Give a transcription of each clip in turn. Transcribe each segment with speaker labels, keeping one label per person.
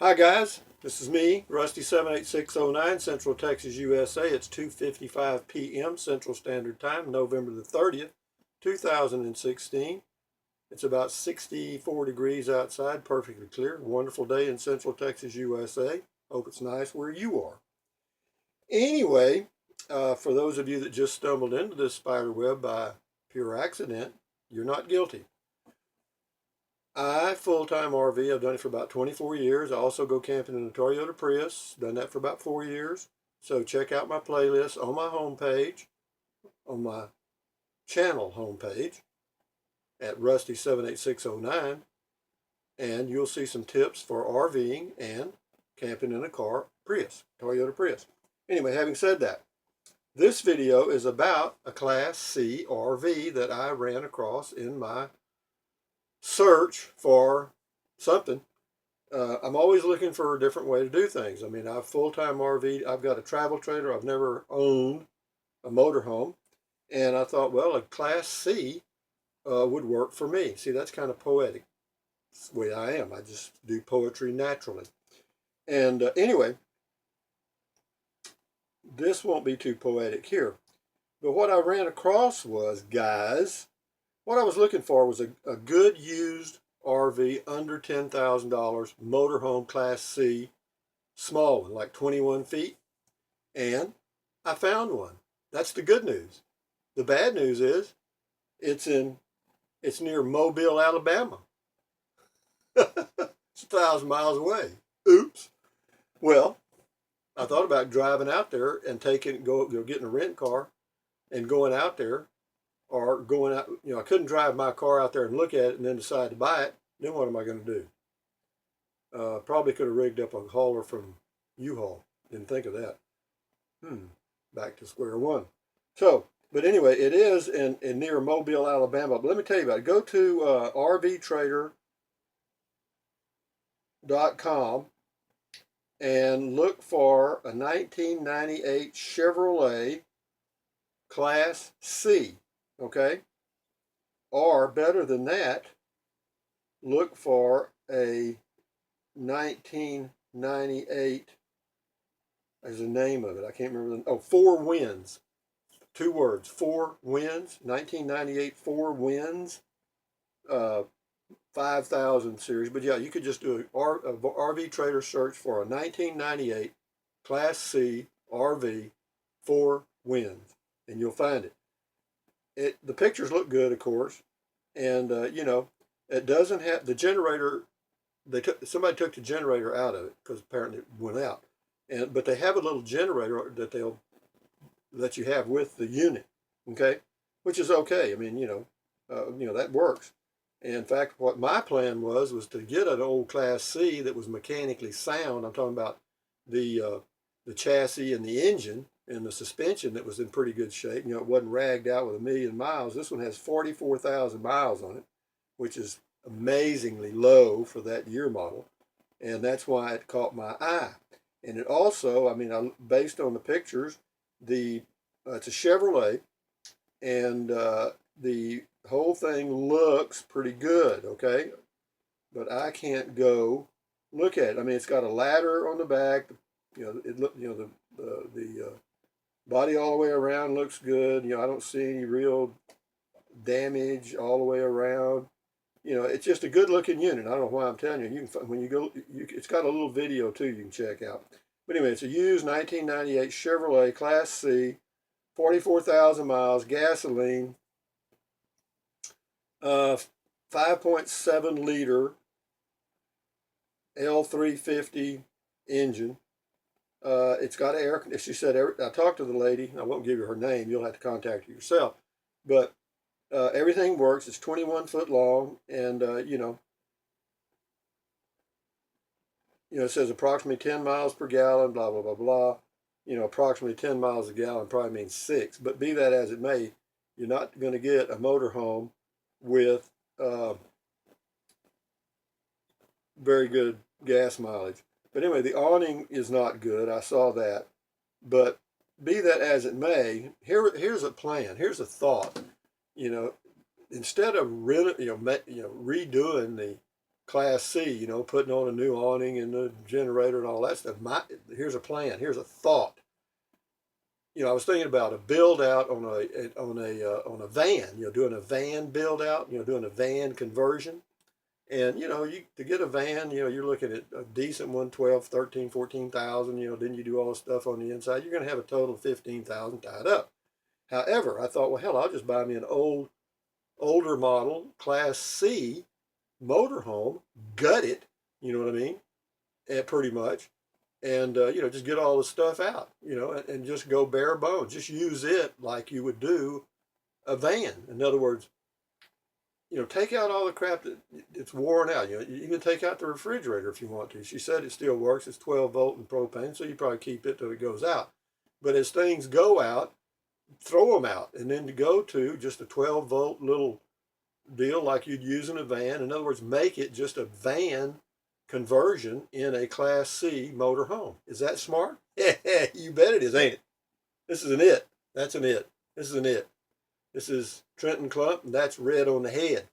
Speaker 1: Hi guys, this is me, Rusty78609, Central Texas, USA. It's 2:55 p.m. Central Standard Time, November the 30th, 2016. It's about 64 degrees outside, perfectly clear. Wonderful day in Central Texas, USA. Hope it's nice where you are. Anyway, for those of you that just stumbled into this spider web by pure accident, you're not guilty. I full-time RV. I've done it for about 24 years. I also go camping in a Toyota Prius. Done that for about 4 years. So check out my playlist on my homepage, on my channel homepage at Rusty78609, and you'll see some tips for RVing and camping in a car Prius, Toyota Prius. Anyway, having said that, this video is about a Class C RV that I ran across in my search for something. I'm always looking for a different way to do things. I mean, I've full-time RV. I've got a travel trailer. I've never owned a motorhome. And I thought, well, a Class C would work for me. See, that's kind of poetic. It's the way I am. I just do poetry naturally. And anyway, this won't be too poetic here. But what I ran across was, guys, what I was looking for was a good used RV under $10,000, motorhome Class C, small one, like 21 feet. And I found one. That's the good news. The bad news is it's near Mobile, Alabama. It's 1,000 miles away. Oops. Well, I thought about driving out there and getting a rent car and going out there, or going out. I couldn't drive my car out there and look at it and then decide to buy it. Then what am I going to do? Probably could have rigged up a hauler from U-Haul. Didn't think of that. Back to square one. So, but anyway, it is in near Mobile, Alabama. But let me tell you about it. Go to RVTrader.com and look for a 1998 Chevrolet Class C. Okay? Or better than that, look for a 1998, there's the name of it, I can't remember, Four Winds. 2 words, Four Winds, 1998 Four Winds, 5000 series. But yeah, you could just do a RV Trader search for a 1998 Class C RV Four Winds, and you'll find it. The pictures look good, of course, and it doesn't have the generator. Somebody took the generator out of it because apparently it went out, but they have a little generator that they'll let you have with the unit, okay, which is okay. I mean, that works. And in fact, what my plan was to get an old Class C that was mechanically sound. I'm talking about the chassis and the engine and the suspension that was in pretty good shape. It wasn't ragged out with 1,000,000 miles. This one has 44,000 miles on it, which is amazingly low for that year model. And that's why it caught my eye. And it also, I mean, based on the pictures, it's a Chevrolet, and the whole thing looks pretty good, okay? But I can't go look at it. I mean, it's got a ladder on the back. The body all the way around looks good. I don't see any real damage all the way around. It's just a good looking unit. I don't know why I'm telling you. You can, when you go, it's got a little video too you can check out. But anyway, it's a used 1998 Chevrolet Class C, 44,000 miles, gasoline, 5.7 liter L350 engine. It's got an air. She said, I talked to the lady. I won't give you her name. You'll have to contact her yourself. But everything works. It's 21 foot long, and it says approximately 10 miles per gallon. Blah blah blah blah. Approximately 10 miles a gallon probably means 6. But be that as it may, you're not going to get a motorhome with very good gas mileage. But anyway, the awning is not good. I saw that. But be that as it may, here's a plan. Here's a thought. Instead of redoing the Class C, you know, putting on a new awning and the generator and all that stuff. Here's a plan. Here's a thought. You know, I was thinking about a build out on a van. You know, doing a van build out. You know, doing a van conversion. And you know, to get a van, you know, you're looking at a decent one, 12, 13, 14,000. You know, then you do all the stuff on the inside. You're going to have a total of 15,000 tied up. However, I thought, well, hell, I'll just buy me an older model, Class C motorhome, gut it. You know what I mean? And pretty much, and you know, just get all the stuff out. You know, and just go bare bones. Just use it like you would do a van. In other words, you know, take out all the crap it's worn out. You know, you can take out the refrigerator if you want to. She said it still works. It's 12 volt and propane, so you probably keep it till it goes out. But as things go out, throw them out, and then to go to just a 12 volt little deal like you'd use in a van. In other words, make it just a van conversion in a Class C motorhome. Is that smart? You bet it is, ain't it? This is an it. That's an it. This is an it. This is Trenton Clump, and that's red on the head.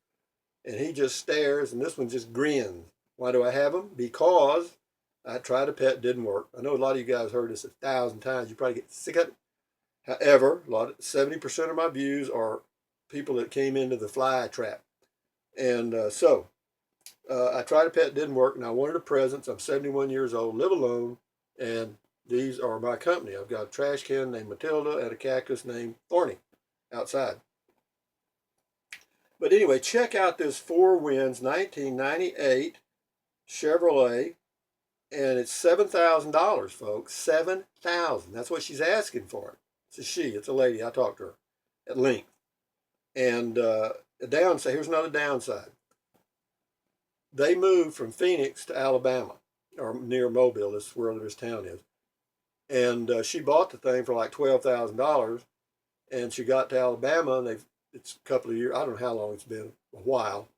Speaker 1: And he just stares, and this one just grins. Why do I have him? Because I tried a pet, didn't work. I know a lot of you guys heard this 1,000 times. You probably get sick of it. However, 70% of my views are people that came into the fly trap. And so I tried a pet, didn't work, and I wanted a present. I'm 71 years old, live alone, and these are my company. I've got a trash can named Matilda and a cactus named Thorny outside. But anyway, check out this Four Winds 1998 Chevrolet, and it's $7,000, folks. $7,000. That's what she's asking for it. It's a she. It's a lady. I talked to her at length. And a downside. Here's another downside. They moved from Phoenix to Alabama, or near Mobile. This is where this town is. And she bought the thing for like $12,000. And she got to Alabama, and it's a couple of years. I don't know how long it's been, a while.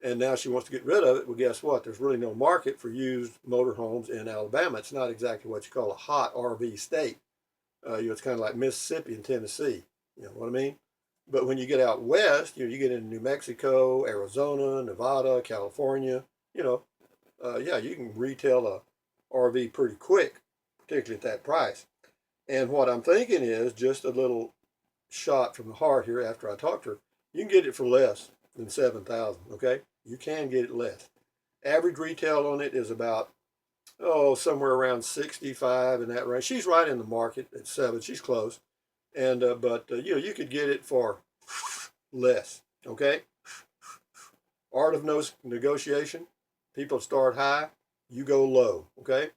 Speaker 1: And now she wants to get rid of it. Well, guess what? There's really no market for used motorhomes in Alabama. It's not exactly what you call a hot RV state. You know, it's kind of like Mississippi and Tennessee. You know what I mean? But when you get out west, you know, you get into New Mexico, Arizona, Nevada, California. You know, yeah, you can retail a RV pretty quick, particularly at that price. And what I'm thinking is just a little shot from the heart here after I talked to her. You can get it for less than $7,000. Okay, you can get it less. Average retail on it is about somewhere around 65 in that range. She's right in the market at 7. She's close, and but you know, you could get it for less. Okay, art of negotiation. People start high, you go low. Okay,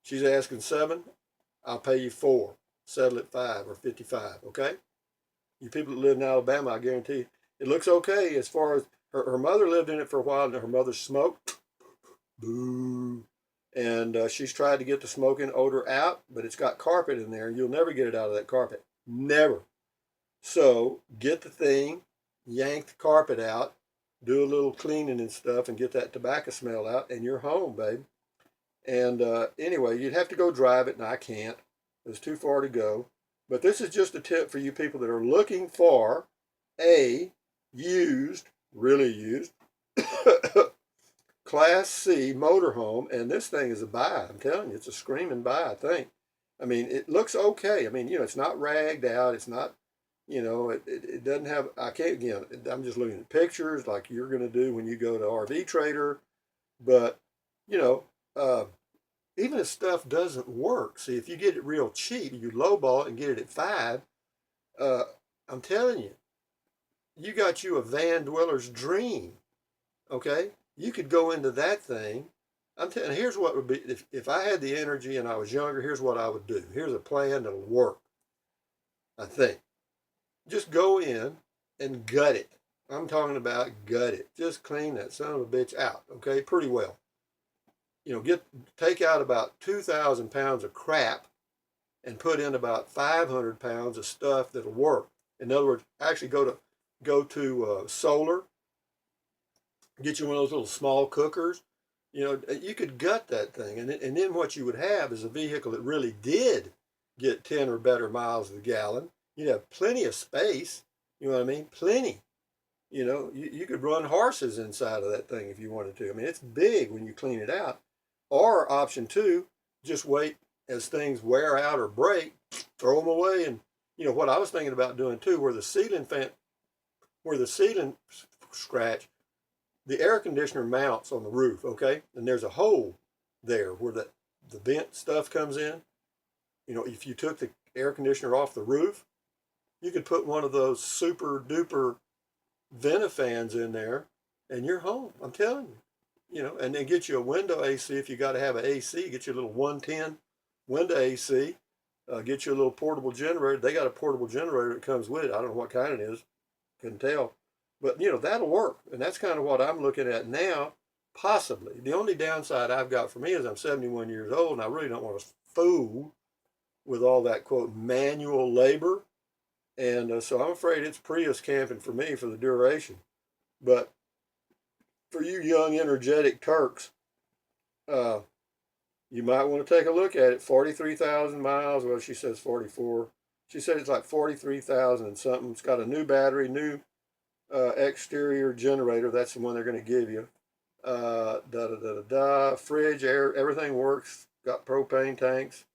Speaker 1: she's asking 7. I'll pay you 4. Settle at 5 or 55, okay? You people that live in Alabama, I guarantee you, it looks okay as far as her mother lived in it for a while, and her mother smoked. Boo. And she's tried to get the smoking odor out, but it's got carpet in there, and you'll never get it out of that carpet. Never. So get the thing, yank the carpet out, do a little cleaning and stuff, and get that tobacco smell out, and you're home, babe. And anyway, you'd have to go drive it, and I can't. It's too far to go. But this is just a tip for you people that are looking for a used, really used, Class C motorhome. And this thing is a buy. I'm telling you, it's a screaming buy, I think. I mean, it looks okay. I mean, you know, it's not ragged out. It's not, you know, it doesn't have, I can't, again, I'm just looking at pictures like you're going to do when you go to RV Trader. But, you know, even if stuff doesn't work, see, if you get it real cheap, you lowball it and get it at 5, I'm telling you, you got you a van dweller's dream, okay? You could go into that thing. I'm telling you, here's what would be, if I had the energy and I was younger, here's what I would do. Here's a plan that'll work, I think. Just go in and gut it. I'm talking about gut it. Just clean that son of a bitch out, okay? Pretty well. You know, take out about 2,000 pounds of crap and put in about 500 pounds of stuff that'll work. In other words, actually go to solar, get you one of those little small cookers. You know, you could gut that thing, and then what you would have is a vehicle that really did get 10 or better miles to the gallon. You'd have plenty of space. You know what I mean? Plenty. You know, you could run horses inside of that thing if you wanted to. I mean, it's big when you clean it out. Or option two, just wait as things wear out or break, throw them away. And you know what I was thinking about doing too, where the ceiling scratch, the air conditioner mounts on the roof, okay? And there's a hole there where the vent stuff comes in. You know, if you took the air conditioner off the roof, you could put one of those super duper Ventifans in there and you're home. I'm telling you. You know, and then get you a window AC if you got to have an AC. Get you a little 110 window AC. Get you a little portable generator. They got a portable generator that comes with it. I don't know what kind it is. Couldn't tell. But, you know, that'll work. And that's kind of what I'm looking at now, possibly. The only downside I've got for me is I'm 71 years old and I really don't want to fool with all that, quote, manual labor. And so I'm afraid it's Prius camping for me for the duration. But for you young, energetic Turks, you might want to take a look at it. 43,000 miles. Well, she says 44. She said it's like 43,000 and something. It's got a new battery, new exterior generator. That's the one they're going to give you. Fridge, air, everything works. Got propane tanks.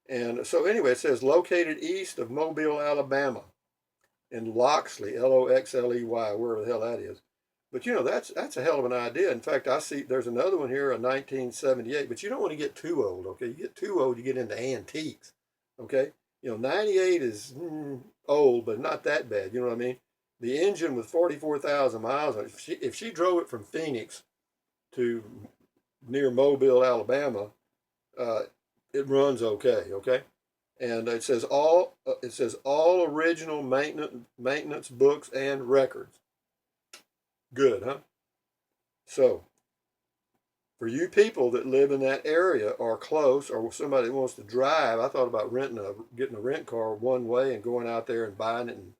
Speaker 1: And so anyway, it says located east of Mobile, Alabama, in Loxley, Loxley, wherever the hell that is. But you know, that's a hell of an idea. In fact, I see there's another one here, a 1978. But you don't want to get too old, okay? You get too old, you get into antiques, okay? You know, 98 is old, but not that bad. You know what I mean? The engine with 44,000 miles on it. If she drove it from Phoenix to near Mobile, Alabama, it runs okay, okay? And it says all original maintenance books and records. Good, huh? So, for you people that live in that area or close, or somebody that wants to drive, I thought about getting a rent car one way and going out there and buying it and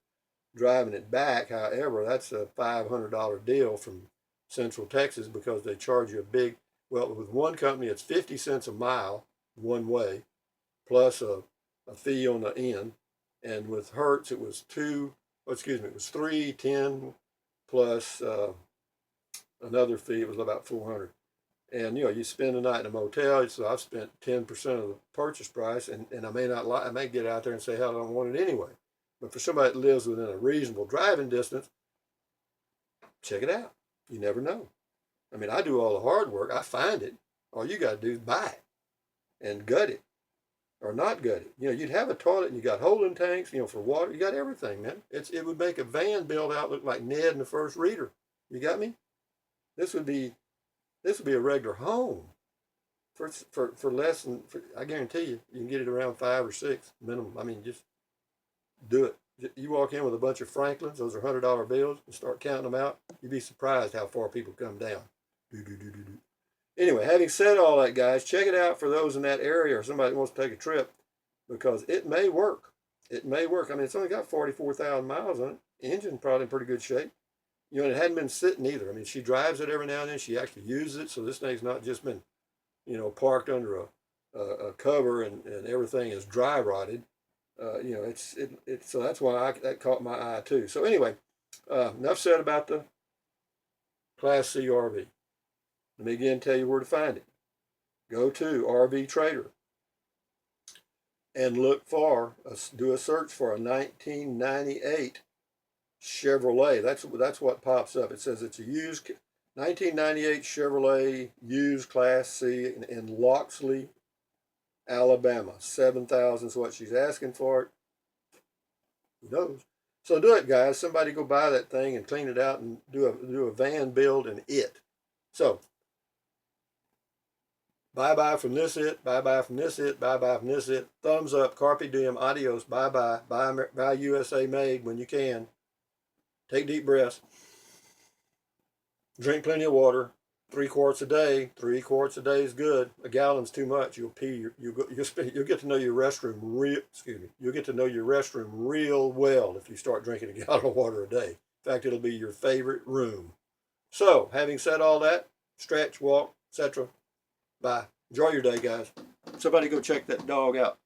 Speaker 1: driving it back. However, that's a $500 deal from Central Texas because they charge you well, with one company, it's 50 cents a mile one way, plus a fee on the end. And with Hertz, it was it was $310 plus another fee. It was about $400. And, you know, you spend the night in a motel, so I've spent 10% of the purchase price, and I may get out there and say, hell, I don't want it anyway. But for somebody that lives within a reasonable driving distance, check it out. You never know. I mean, I do all the hard work. I find it. All you got to do is buy it and gut it or not gut it. You know, you'd have a toilet and you got holding tanks, you know, for water. You got everything, man. It would make a van build out look like Ned and the First Reader. You got me? This would be a regular home for less than, I guarantee you can get it around 5 or 6 minimum. I mean, just do it. You walk in with a bunch of Franklins, those are $100 bills, and start counting them out. You'd be surprised how far people come down. Anyway, having said all that, guys, check it out for those in that area or somebody that wants to take a trip, because it may work. It may work. I mean, it's only got 44,000 miles on it. Engine probably in pretty good shape. You know, and it hadn't been sitting either. I mean, she drives it every now and then. She actually uses it, so this thing's not just been, you know, parked under a cover and everything is dry rotted. You know, so that's why that caught my eye too. So anyway, enough said about the Class C RV. Let me again tell you where to find it. Go to RV Trader and do a search for a 1998 Chevrolet. That's what pops up. It says it's a used 1998 Chevrolet used Class C in Loxley, Alabama. 7,000 is what she's asking for it. Who knows? So do it, guys. Somebody go buy that thing and clean it out and do a van build in it. So bye-bye from this it. Bye-bye from this it. Bye-bye from this it. Thumbs up. Carpe diem. Adios. Bye-bye. Buy USA made when you can. Take deep breaths. Drink plenty of water. 3 quarts a day. 3 quarts a day is good. A gallon's too much. You'll pee. You'll get to know your restroom You'll get to know your restroom real well if you start drinking a gallon of water a day. In fact, it'll be your favorite room. So, having said all that, stretch, walk, etc. Bye. Enjoy your day, guys. Somebody go check that dog out.